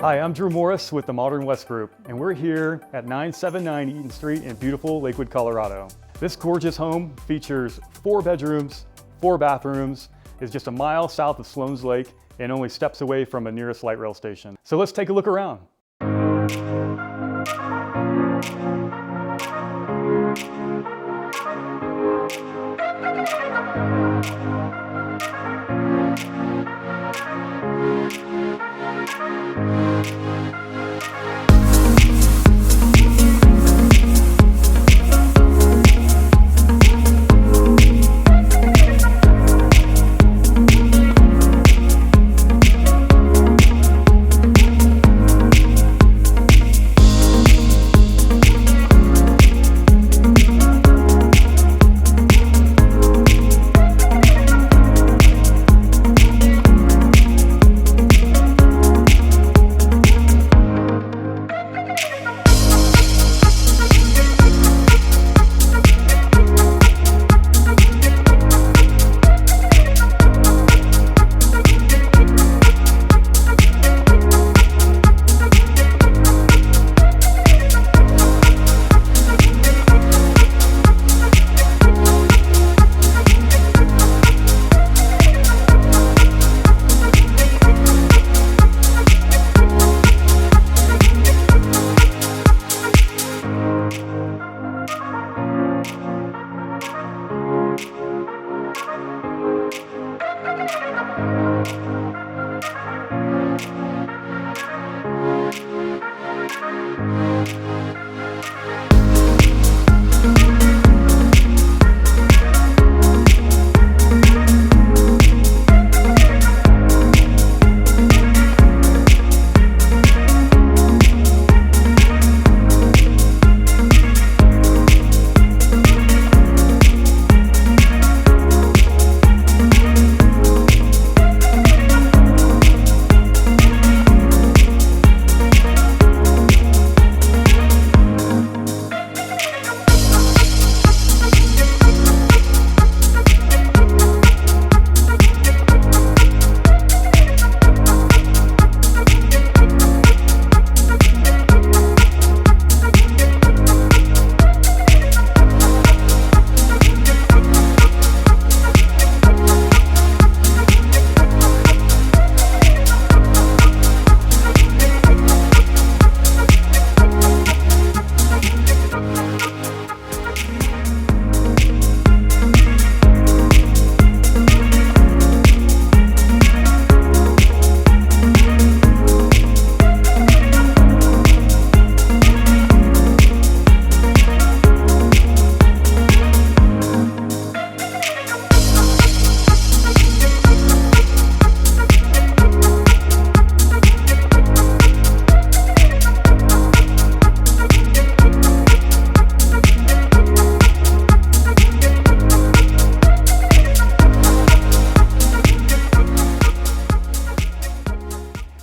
Hi, I'm Drew Morris with the Modern West Group, and we're here at 979 Eaton Street in beautiful Lakewood, Colorado. This gorgeous home features 4 bedrooms, 4 bathrooms, is just a mile south of Sloan's Lake, and only steps away from a nearest light rail station. So let's take a look around.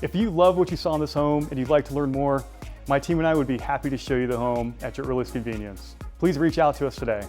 If you love what you saw in this home and you'd like to learn more, my team and I would be happy to show you the home at your earliest convenience. Please reach out to us today.